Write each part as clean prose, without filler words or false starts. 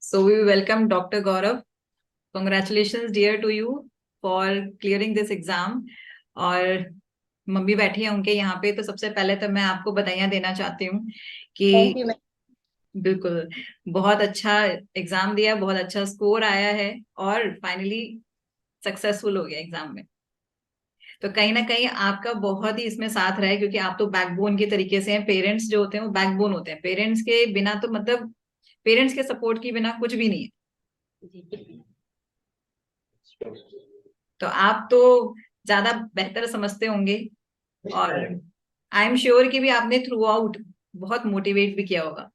So we welcome Dr. Gaurav. Congratulations, dear, to you for clearing this exam. और mummy बैठी है उनके यहाँ पे, तो सबसे पहले तो मैं आपको बधाइयां देना चाहती हूँ थैंक कि यू मैम। बिल्कुल बहुत अच्छा एग्जाम दिया, बहुत अच्छा स्कोर आया है और फाइनली सक्सेसफुल हो गया एग्जाम में। तो कहीं ना कहीं आपका बहुत ही इसमें साथ रहा है, क्योंकि आप तो बैकबोन के तरीके से हैं। पेरेंट्स जो होते हैं वो बैकबोन होते हैं, पेरेंट्स के बिना तो मतलब पेरेंट्स के सपोर्ट के बिना कुछ भी नहीं है। जी तो आप तो ज्यादा बेहतर समझते होंगे, और आई एम श्योर कि भी आपने थ्रू आउट बहुत मोटिवेट भी किया होगा।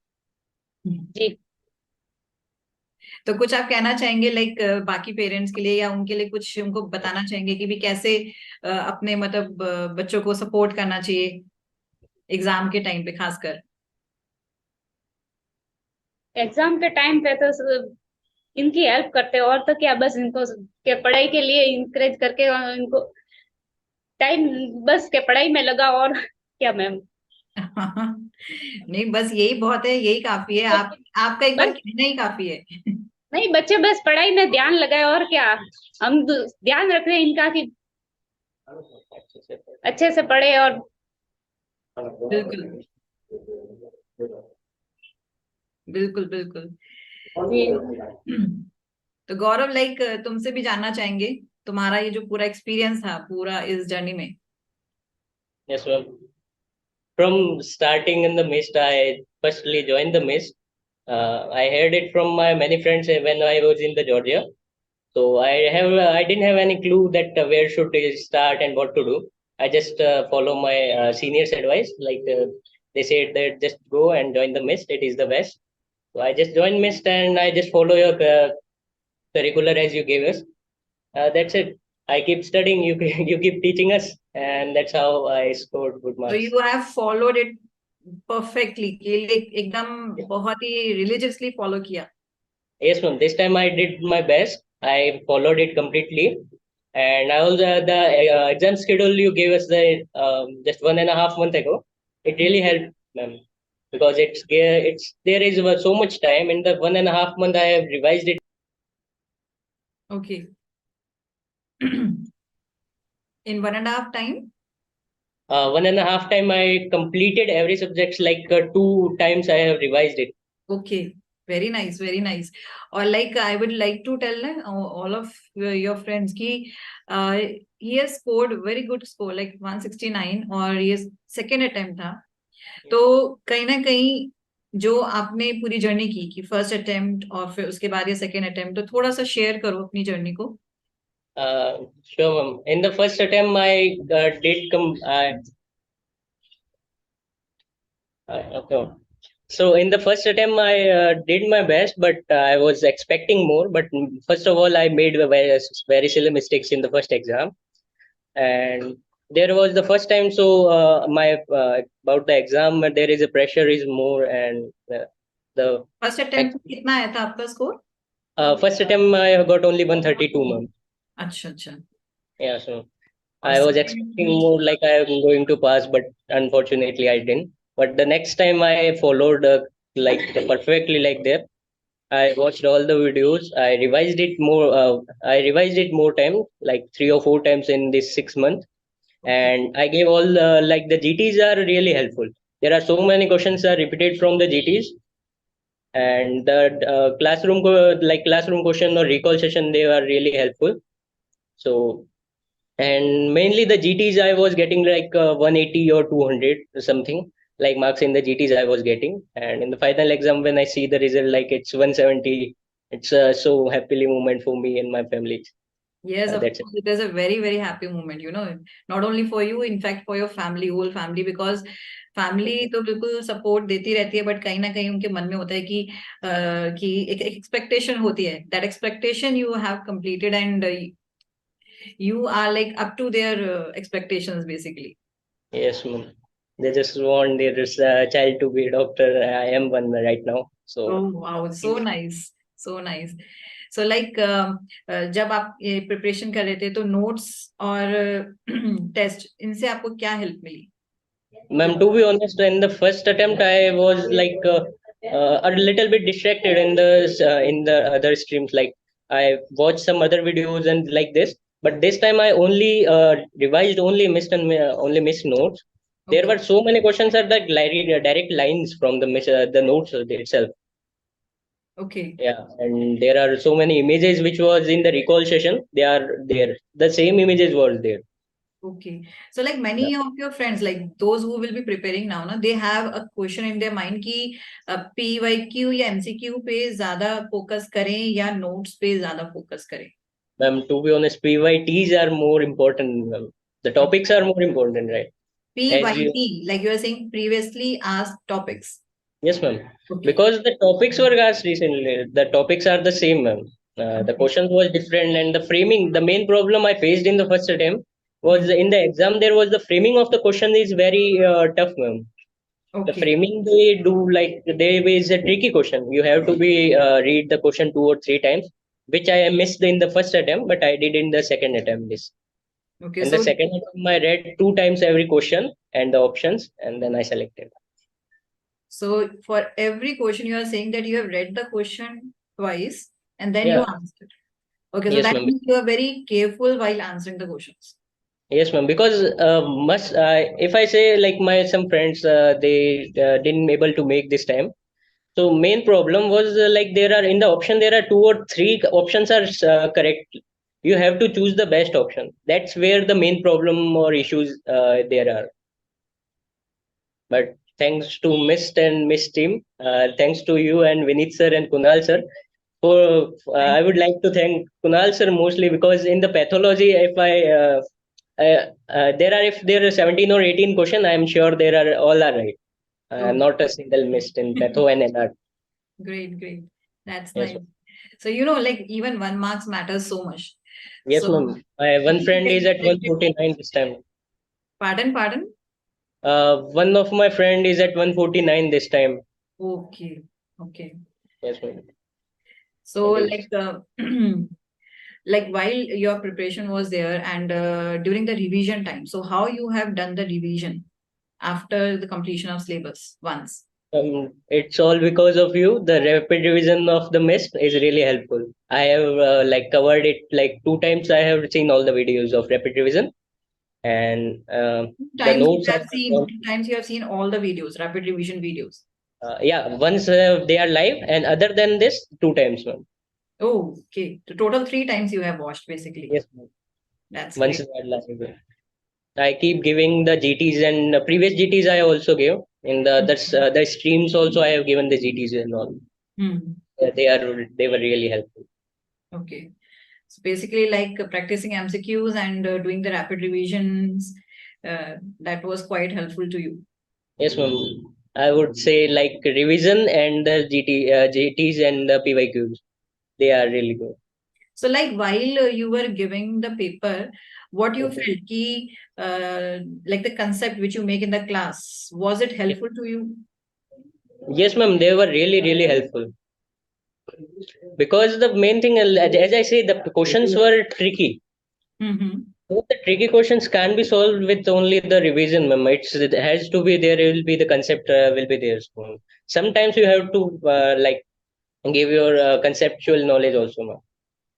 जी। तो कुछ आप कहना चाहेंगे लाइक बाकी पेरेंट्स के लिए, या उनके लिए कुछ उनको बताना चाहेंगे कि भी कैसे अपने मतलब बच्चों को सपोर्ट करना चाहिए एग्जाम के टाइम पे खासकर। एग्जाम के टाइम पे तो इनकी हेल्प करते हैं, और तो क्या, बस इनको के पढ़ाई के लिए इंकरेज करके और इनको टाइम बस के पढ़ाई में लगा, और क्या मैम। नहीं, बस यही बहुत है, यही काफी है। आपका एक बार बस कहना ही काफी है। नहीं, बच्चे बस पढ़ाई में ध्यान लगाए, और क्या। हम ध्यान रख रहे हैं इनका कि अच्छे से पढ़े। और बिल्कुल बिल्कुल बिल्कुल। जी। तो गौरव लाइक तुमसे भी जानना चाहेंगे तुम्हारा ये जो पूरा एक्सपीरियंस था पूरा इस जर्नी में। Yes, ma'am. From starting in the mist, I firstly joined the mist. I heard it from my many friends when I was in the Georgia. So I didn't have any clue that where should I start and what to do. I just follow my seniors' advice. They said that just go and join the mist. It is the best. So I just joined mist and I just follow your curricular as you gave us. That's it. I keep studying. You you keep teaching us, and that's how I scored good तो marks. You have followed it perfectly, एकदम बहुत ही religiously follow किया। Yes, ma'am. This time I did my best. I followed it completely, and I also the exam schedule you gave us the just 1.5 month ago. It really helped, ma'am, because it's there is so much time in the 1.5 month I have revised it. Okay. In 1.5 time. 1.5 time I completed every subject like 2 times I have revised it. Okay, very nice very nice. और like I would like to tell all of your friends की he has scored very good score like 169, और ये second attempt था। तो कहीं ना कहीं जो आपने पूरी जर्नी की कि फर्स्ट अटेम्प्ट और फिर उसके बाद ये सेकेंड अटेम्प्ट, तो थोड़ा सा शेयर करो अपनी जर्नी को। Sure, ma'am. In the first attempt, I did come. Okay. So in the first attempt, I did my best, but I was expecting more. But first of all, I made very silly mistakes in the first exam, and there was the first time. So my about the exam, there is a pressure is more, and the first attempt कितना आया था आपका score? first attempt I got only 132, ma'am. अच्छा अच्छा। Yeah, so और I was expecting second? more, like I am going to pass, but unfortunately I didn't. But the next time I followed like perfectly like that. I watched all the videos. I revised it more. I revised it more times, like 3 or 4 times in this 6 months. Okay And I gave all like the GTs are really helpful. There are so many questions are repeated from the GTs, and the like classroom question or recall session, they are really helpful. So, and mainly the GTs I was getting like 180 or 200 or something, like marks in the GTs I was getting. And in the final exam, when I see the result, like it's 170, it's so happily moment for me and my family. Yes, of That's it. course, it is a very, very happy moment, not only for you, in fact, for your family, whole family, because family तो बिल्कुल support देती रहती है, but कहीं ना कहीं उनके मन में होता है कि एक एक्सपेक्टेशन होती है, that expectation u have completed and you are like up to their expectations basically. Yes, ma'am. They just want their child to be a doctor. I am one right now. So, Oh wow, so nice, so nice. So like जब आप ये preparation कर रहे थे, तो notes और test, इनसे आपको क्या हेल्प मिली? Ma'am, to be honest, in the first attempt, I was like a little bit distracted in the other streams. Like I watched some other videos and like this, but this time I only revised, only missed notes. There Okay. were so many questions that direct lines from the notes itself. Okay. Yeah, and there are so many images which was in the recall session. They are there. The same images was there. Okay. So like Yeah. many of your friends, like those who will be preparing now, na, they have a question in their mind कि PYQ या MCQ पे ज्यादा focus करें या notes पे ज्यादा focus करें. Ma'am, to be honest, PYTs are more important, ma'am. The Okay. topics are more important, right? As you, PYT, like you are saying previously asked topics. yes, ma'am. Okay. Because the topics were asked recently, the topics are the same, ma'am. The Okay. questions was different, and the framing. The main problem I faced in the first attempt was Hmm. in the exam. There was the framing of the question is very tough, ma'am. The Okay. framing they do like there is a tricky question. You have to be read the question 2 or 3 times, which I missed in the first attempt, but I did in the second attempt. This. Okay. In the So second attempt, I read 2 times every question and the options, and then I selected. so for every question you are saying that you have read the question twice and then you Yeah, answered. Okay. So yes, that ma'am. means you are very careful while answering the questions. Yes, ma'am. Because must if I say like my some friends they didn't able to make this time. So main problem was like there are in the option there are 2 or 3 options are correct. You have to choose the best option. That's where the main problem or issues there are. But thanks to Mist and Miss team, thanks to you and Vinit sir and Kunal sir. For Thank I would like to thank Kunal sir mostly because in the pathology, if there are if there are 17 or 18 question, I am sure there are all are right. you. Not a single missed in patho and NR. Great, great. That's Yes, nice. ma'am. So, like even 1 marks matters so much. Yes, So, ma'am. My one did you friend get is at selected? 149 this time. Pardon, pardon? One of my friend is at 149 this time. Okay, okay. Yes, ma'am. So, And it's like while your preparation was there and during the revision time, so how you have done the revision after the completion of syllabus once? it's all because of you. The rapid revision of the mist is really helpful. I have like covered it like 2 times. I have seen all the videos of rapid revision, and the Times you notes have are seen, 2 times you have seen all the videos, rapid revision videos. yeah. Once they are live, and other than this, 2 times, ma'am. Oh, okay. The total 3 times you have watched basically. Yes, ma'am. That's Once great. they are live. I keep giving the GTs and previous GTs I also gave in the streams also I have given the GTs and all. Hmm. They were really helpful. Okay. So basically, like practicing MCQs and doing the rapid revisions, that was quite helpful to you. Yes, ma'am. I would say like revision and the GTs and the PYQs. They are really good. So, like while you were giving the paper, what you Okay. felt key, like the concept which you make in the class, was it helpful to you? Yes, ma'am. They were really helpful because the main thing, as I say, the questions were tricky. Mm-hmm. So the tricky questions can be solved with only the revision, ma'am. It has to be there. Will be the concept will be there. So sometimes you have to like give your conceptual knowledge also, ma'am.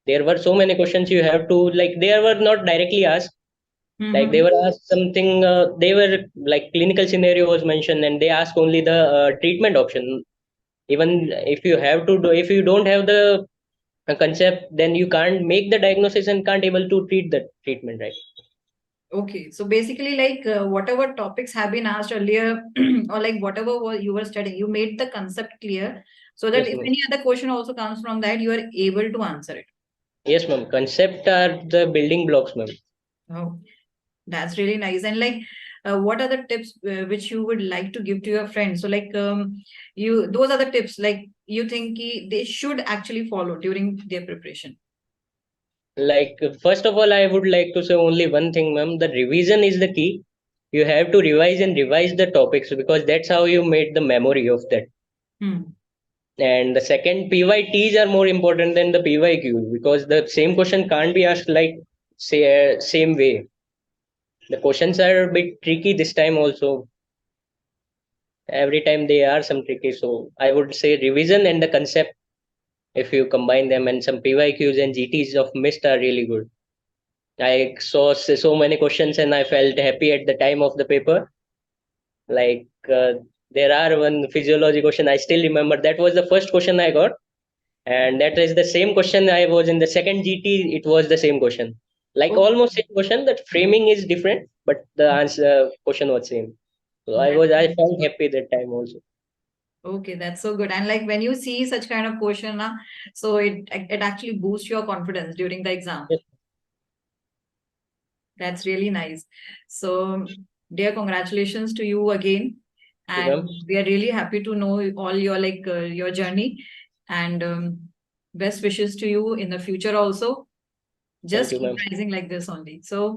There were so many questions you have to like. They were not directly asked. Like they Mm-hmm. were asked something. They were like clinical scenario was mentioned, and they ask only the treatment option. Even if you don't have the concept, then you can't make the diagnosis and can't able to treat the treatment, right? Okay, so basically, like whatever topics have been asked earlier, or like whatever you were studying, you made the concept clear so that Yes, if ma'am. any other question also comes from that, you are able to answer it. Yes, ma'am. Concept are the building blocks, ma'am. Oh, that's really nice. And like, what are the tips which you would like to give to your friends? So, like, those are the tips like you think they should actually follow during their preparation. Like first of all, I would like to say only one thing, ma'am. The revision is the key. You have to revise and revise the topics because that's how you made the memory of that. Hmm. And the second, PYTs are more important than the PYQ because the same question can't be asked like say same way. The questions are a bit tricky this time also. every time they are some tricky. So I would say revision and the concept, if you combine them, and some PYQs and GTs of MIST are really good. I saw so many questions and I felt happy at the time of the paper. Like there are one physiology question I still remember. That was the first question I got, and that is the same question I was in the second GT. It was the same question, like Oh, almost same question. That framing is different, but the answer question was same. So I that's felt happy that time also. okay. That's so good. And like when you see such kind of question, so it actually boosts your confidence during the exam. Yes, That's really nice. So, dear, congratulations to you again. ma'am. And we are really happy to know all your your journey, and best wishes to you in the future also. Thank Just you, keep ma'am. rising like this only. So